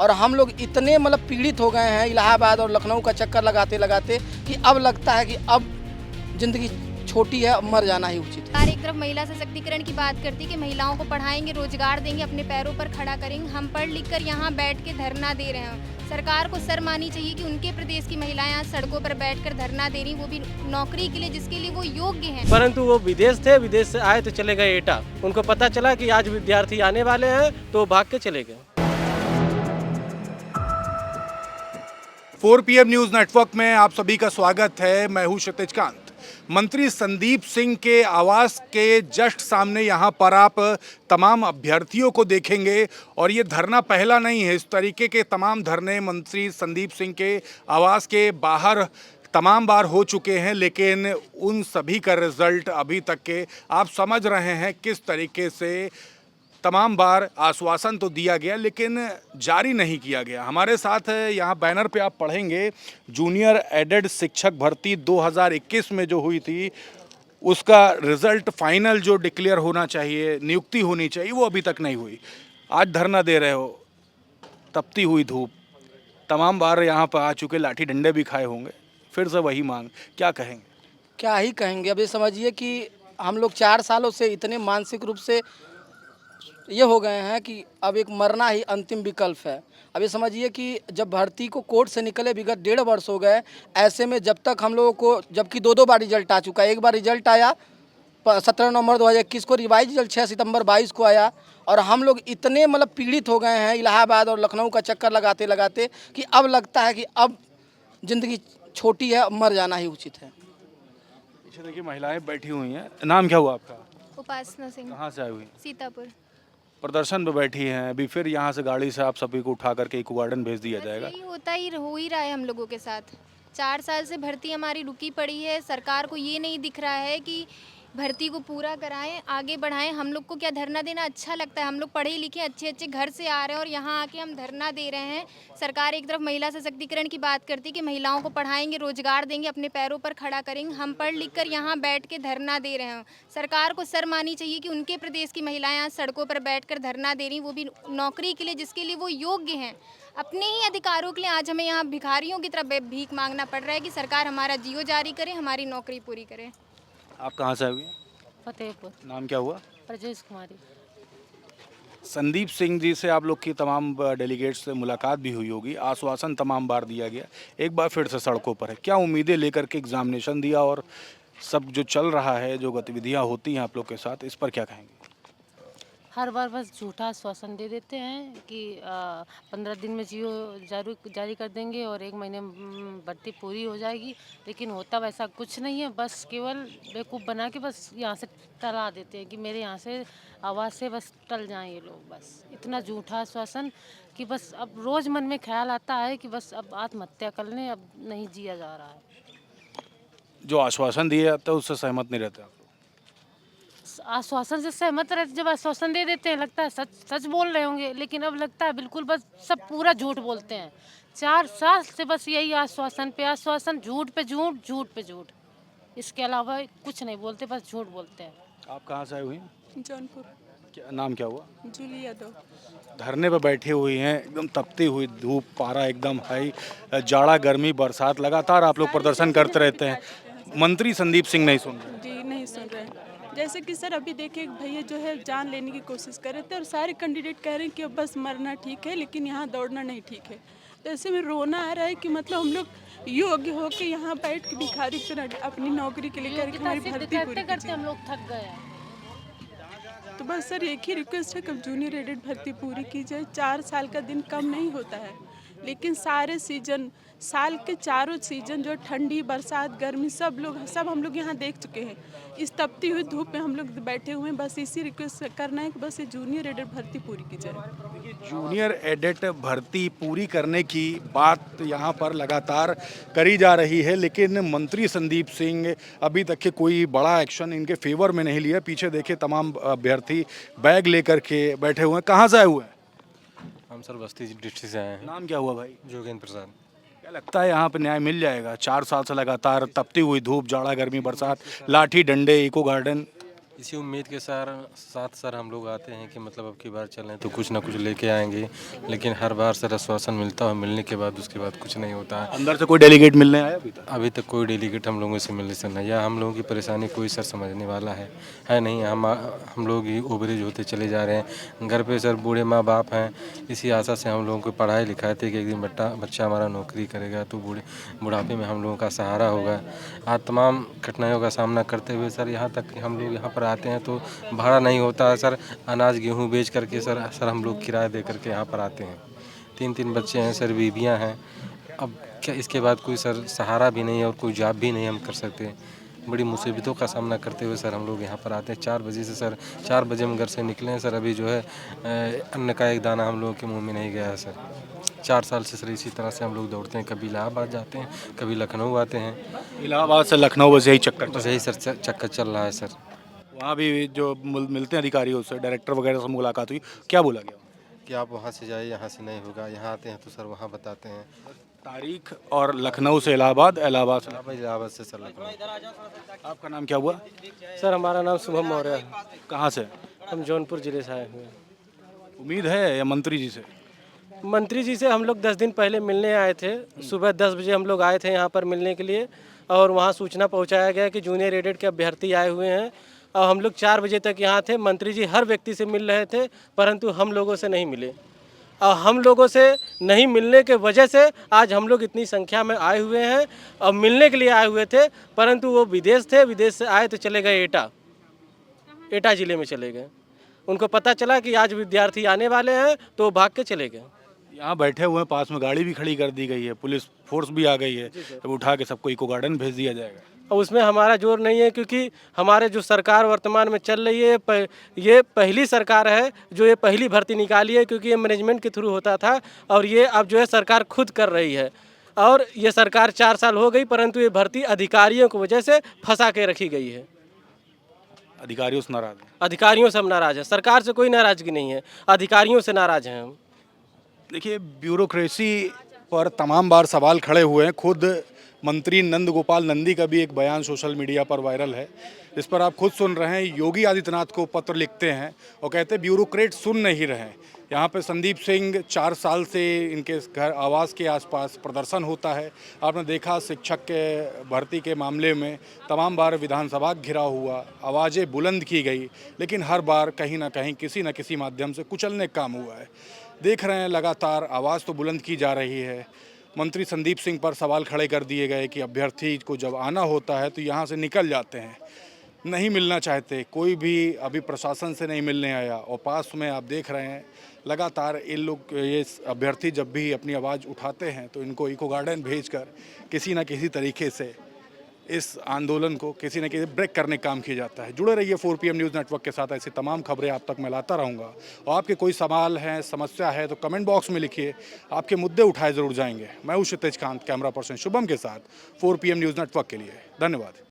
और हम लोग इतने मतलब पीड़ित हो गए हैं इलाहाबाद और लखनऊ का चक्कर लगाते लगाते कि अब लगता है कि अब ज़िंदगी छोटी है, अब मर जाना ही उचित है। सरकार एक तरफ महिला सशक्तिकरण की बात करती है कि महिलाओं को पढ़ाएंगे, रोजगार देंगे, अपने पैरों पर खड़ा करेंगे। हम पढ़ लिख कर यहाँ बैठ के धरना दे रहे हैं। सरकार को शर्म आनी चाहिए कि उनके प्रदेश की महिलाएं आज सड़कों पर बैठकर धरना दे रही, वो भी नौकरी के लिए जिसके लिए वो योग्य हैं। परंतु वो विदेश थे, विदेश से आए तो चले गए एटा। उनको पता चला कि आज विद्यार्थी आने वाले हैं तो भाग के चले गए। 4 PM न्यूज़ नेटवर्क में आप सभी का स्वागत है। मैं हूं क्षितिज कांत। मंत्री संदीप सिंह के आवास के जस्ट सामने यहां पर आप तमाम अभ्यर्थियों को देखेंगे और ये धरना पहला नहीं है। इस तरीके के तमाम धरने मंत्री संदीप सिंह के आवास के बाहर तमाम बार हो चुके हैं, लेकिन उन सभी का रिजल्ट अभी तक के आप समझ रहे हैं किस तरीके से तमाम बार आश्वासन तो दिया गया लेकिन जारी नहीं किया गया। हमारे साथ यहाँ बैनर पे आप पढ़ेंगे जूनियर एडेड शिक्षक भर्ती 2021 में जो हुई थी उसका रिजल्ट फाइनल जो डिक्लेयर होना चाहिए, नियुक्ति होनी चाहिए, वो अभी तक नहीं हुई। आज धरना दे रहे हो, तपती हुई धूप, तमाम बार यहाँ पर आ चुके, लाठी डंडे भी खाए होंगे, फिर से वही मांग, क्या कहेंगे? क्या ही कहेंगे। अब ये समझिए कि हम लोग 4 सालों से इतने मानसिक रूप से ये हो गए हैं कि अब एक मरना ही अंतिम विकल्प है। अब ये समझिए कि जब भर्ती को कोर्ट से निकले विगत 1.5 वर्ष हो गए, ऐसे में जब तक हम लोगों को, जबकि 2 बार रिजल्ट आ चुका है। एक बार रिजल्ट आया 17 नवंबर 2021 को, रिवाइज रिजल्ट 6 सितंबर 22 को आया और हम लोग इतने मतलब पीड़ित हो गए हैं इलाहाबाद और लखनऊ का चक्कर लगाते लगाते कि अब लगता है कि अब ज़िंदगी छोटी है, अब मर जाना ही उचित है। पीछे देखिए महिलाएं बैठी हुई हैं। नाम क्या हुआ आपका? उपासना सिंह, कहाँ से आई हुई? सीतापुर। प्रदर्शन पे बैठी हैं, अभी फिर यहाँ से गाड़ी से आप सभी को उठा करके इको गार्डन भेज दिया बस जाएगा। यही होता ही हो ही रहा है हम लोगों के साथ। 4 साल से भर्ती हमारी रुकी पड़ी है। सरकार को ये नहीं दिख रहा है कि भर्ती को पूरा कराएं, आगे बढ़ाएं। हम लोग को क्या धरना देना अच्छा लगता है? हम लोग पढ़े लिखे अच्छे अच्छे घर से आ रहे हैं और यहाँ आके हम धरना दे रहे हैं। सरकार एक तरफ महिला सशक्तिकरण की बात करती है कि महिलाओं को पढ़ाएंगे, रोजगार देंगे, अपने पैरों पर खड़ा करेंगे। हम पढ़ लिख कर यहाँ बैठ के धरना दे रहे हैं। सरकार को शर्म आनी चाहिए कि उनके प्रदेश की महिलाएं आज सड़कों पर बैठकर धरना दे रही, वो भी नौकरी के लिए जिसके लिए वो योग्य हैं। अपने ही अधिकारों के लिए आज हमें यहाँ भिखारियों की तरह भीख मांगना पड़ रहा है कि सरकार हमारा जियो जारी करे, हमारी नौकरी पूरी करे। आप कहाँ से आई हुई हैं? फतेहपुर। नाम क्या हुआ? प्रजेश कुमारी। संदीप सिंह जी से आप लोग की तमाम डेलीगेट्स से मुलाकात भी हुई होगी, आश्वासन तमाम बार दिया गया, एक बार फिर से सड़कों पर है। क्या उम्मीदें लेकर के एग्जामिनेशन दिया और सब जो चल रहा है, जो गतिविधियां होती हैं आप लोग के साथ, इस पर क्या कहेंगे? हर बार बस झूठा आश्वासन दे देते हैं कि 15 दिन में जियो जारी कर देंगे और 1 महीने में भर्ती पूरी हो जाएगी, लेकिन होता वैसा कुछ नहीं है। बस केवल बेवकूफ़ बना के बस यहाँ से टला देते हैं कि मेरे यहाँ से आवाज़ से बस टल जाएं ये लोग। बस इतना झूठा आश्वासन कि बस अब रोज़ मन में ख्याल आता है कि बस अब आत्महत्या कर लें, अब नहीं जिया जा रहा है। जो आश्वासन दिए जाता है उससे सहमत नहीं रहते आप लोग? आश्वासन से सहमत रहते, जब आश्वासन दे देते हैं लगता है सच सच बोल रहे होंगे, लेकिन अब लगता है बिल्कुल बस सब पूरा झूठ बोलते हैं। 4 साल से बस यही आश्वासन पे आश्वासन, झूठ पे झूठ, झूठ पे झूठ, इसके अलावा कुछ नहीं बोलते, बस झूठ बोलते हैं। आप कहाँ से आई हुई हैं? जौनपुर। क्या नाम क्या हुआ? जूली यादव। धरने पर बैठी हुई हैं, एकदम तपती हुई धूप, पारा एकदम हाई, जाड़ा गर्मी बरसात लगातार आप लोग प्रदर्शन करते रहते हैं, मंत्री संदीप सिंह नहीं सुन रहे। जी नहीं सुन रहे हैं। जैसे कि सर अभी देखिए भैया जो है जान लेने की कोशिश कर रहे थे और सारे कैंडिडेट कह रहे हैं कि अब बस मरना ठीक है लेकिन यहाँ दौड़ना नहीं ठीक है। तो ऐसे में रोना आ रहा है कि मतलब हम लोग योग्य हो के यहाँ बैठ के भिखारी की तरह अपनी नौकरी के लिए करके हमारी भर्ती पूरी करते हम लोग थक गए हैं। तो बस सर एक ही रिक्वेस्ट है कि जूनियर एडेड भर्ती पूरी की जाए। 4 साल का दिन कम नहीं होता है, लेकिन सारे सीजन, साल के चारों सीजन जो ठंडी बरसात गर्मी सब हम लोग यहाँ देख चुके हैं। इस तपती हुई धूप में हम लोग बैठे हुए हैं। बस इसी रिक्वेस्ट करना है कि बस ये जूनियर एडेड भर्ती पूरी की जाए। जूनियर एडेट भर्ती पूरी करने की बात यहाँ पर लगातार करी जा रही है, लेकिन मंत्री संदीप सिंह अभी तक के कोई बड़ा एक्शन इनके फेवर में नहीं लिया। पीछे देखिए तमाम अभ्यर्थी बैग लेकर के बैठे हुए हैं। कहाँ से आए हुए हैं? हम सर बस्ती डिस्ट्रिक्ट से आए हैं। नाम क्या हुआ भाई? जोगेंद्र प्रसाद। क्या लगता है यहाँ पे न्याय मिल जाएगा? 4 साल से लगातार तपती हुई धूप, जाड़ा गर्मी बरसात, लाठी डंडे, इको गार्डन, इसी उम्मीद के साथ सर हम लोग आते हैं कि मतलब अब की बार चलें तो कुछ ना कुछ लेके आएंगे, लेकिन हर बार सर आश्वासन मिलता है, मिलने के बाद उसके बाद कुछ नहीं होता है। अंदर से कोई डेलीगेट मिलने आया अभी तक कोई डेलीगेट हम लोगों से मिलने से नहीं, या हम लोगों की परेशानी कोई सर समझने वाला है नहीं। हम लोग ही ओवरेज होते चले जा रहे हैं। घर पे सर बूढ़े माँ बाप हैं, इसी आशा से हम लोगों को पढ़ाई लिखाए थे कि एक दिन बच्चा हमारा नौकरी करेगा तो बुढ़ापे में हम लोगों का सहारा होगा। आज तमाम कठिनाइयों का सामना करते हुए सर यहाँ तक कि हम लोग यहाँ पर आते हैं तो भाड़ा नहीं होता है सर। अनाज गेहूँ बेच करके सर हम लोग किराया दे करके यहाँ पर आते हैं। 3 बच्चे हैं सर, बीबियाँ हैं। अब क्या इसके बाद कोई सर सहारा भी नहीं है और कोई जॉब भी नहीं हम कर सकते। बड़ी मुसीबतों का सामना करते हुए सर हम लोग यहाँ पर आते हैं। 4 बजे से सर 4 बजे हम घर से निकले हैं सर, अभी जो है अन्न का एक दाना हम लोगों के मुंह में नहीं गया है सर। 4 साल से सर इसी तरह से हम लोग दौड़ते हैं, कभी इलाहाबाद जाते हैं, कभी लखनऊ आते हैं। इलाहाबाद से लखनऊ बस यही चक्कर बस यही सर चक्कर चल रहा है सर। वहाँ भी जो मिलते हैं अधिकारियों से, डायरेक्टर वगैरह से मुलाकात हुई, क्या बोला गया कि आप वहाँ से जाइए, यहाँ से नहीं होगा। यहाँ आते हैं तो सर वहाँ बताते हैं तारीख, और लखनऊ से इलाहाबाद, इलाहाबाद से इलाहाबाद से सर लखनऊ। आपका नाम क्या हुआ? सर हमारा नाम शुभम मौर्य है। कहाँ से? हम जौनपुर ज़िले से आए हुए हैं। उम्मीद है या मंत्री जी से? मंत्री जी से हम लोग 10 दिन पहले मिलने आए थे। सुबह 10 बजे हम लोग आए थे यहाँ पर मिलने के लिए, और वहाँ सूचना पहुँचाया गया कि जूनियर एडेड के अभ्यर्थी आए हुए हैं। और हम लोग 4 बजे तक यहाँ थे। मंत्री जी हर व्यक्ति से मिल रहे थे, परंतु हम लोगों से नहीं मिले। और हम लोगों से नहीं मिलने के वजह से आज हम लोग इतनी संख्या में आए हुए हैं और मिलने के लिए आए हुए थे, परंतु वो विदेश थे। विदेश से आए तो चले गए एटा ज़िले में चले गए। उनको पता चला कि आज विद्यार्थी आने वाले हैं तो वो भाग के चले गए। यहाँ बैठे हुए हैं, पास में गाड़ी भी खड़ी कर दी गई है, पुलिस फोर्स भी आ गई है, अब उठा के सबको इको गार्डन भेज दिया जाएगा। और उसमें हमारा जोर नहीं है, क्योंकि हमारे जो सरकार वर्तमान में चल रही है ये पहली सरकार है जो ये पहली भर्ती निकाली है, क्योंकि ये मैनेजमेंट के थ्रू होता था और ये अब जो है सरकार खुद कर रही है। और ये सरकार 4 साल हो गई, परंतु ये भर्ती अधिकारियों की वजह से फंसा के रखी गई है। अधिकारियों से नाराज हैं? अधिकारियों से हम नाराज़ हैं, सरकार से कोई नाराज़गी नहीं है, अधिकारियों से नाराज़ हैं हम। देखिए, ब्यूरोक्रेसी पर तमाम बार सवाल खड़े हुए हैं। खुद मंत्री नंद गोपाल नंदी का भी एक बयान सोशल मीडिया पर वायरल है, इस पर आप खुद सुन रहे हैं। योगी आदित्यनाथ को पत्र लिखते हैं और कहते हैं ब्यूरोक्रेट सुन नहीं रहे। यहाँ पे संदीप सिंह 4 साल से इनके घर आवास के आसपास प्रदर्शन होता है। आपने देखा शिक्षक के भर्ती के मामले में तमाम बार विधानसभा घिराव हुआ, आवाज़ें बुलंद की गई, लेकिन हर बार कहीं ना कहीं किसी न किसी माध्यम से कुचलने का काम हुआ है। देख रहे हैं लगातार आवाज़ तो बुलंद की जा रही है। मंत्री संदीप सिंह पर सवाल खड़े कर दिए गए कि अभ्यर्थी को जब आना होता है तो यहाँ से निकल जाते हैं, नहीं मिलना चाहते। कोई भी अभी प्रशासन से नहीं मिलने आया, और पास में आप देख रहे हैं लगातार ये अभ्यर्थी जब भी अपनी आवाज़ उठाते हैं तो इनको इको गार्डन भेजकर किसी न किसी तरीके से इस आंदोलन को किसी न किसी ब्रेक करने का काम किया जाता है। जुड़े रहिए 4 PM न्यूज़ नेटवर्क के साथ, ऐसी तमाम खबरें आप तक मैं लाता रहूँगा। और आपके कोई सवाल हैं, समस्या है तो कमेंट बॉक्स में लिखिए, आपके मुद्दे उठाए ज़रूर जाएंगे। मैं हूँ क्षितिज कांत, कैमरा पर्सन शुभम के साथ 4 PM न्यूज़ नेटवर्क के लिए। धन्यवाद।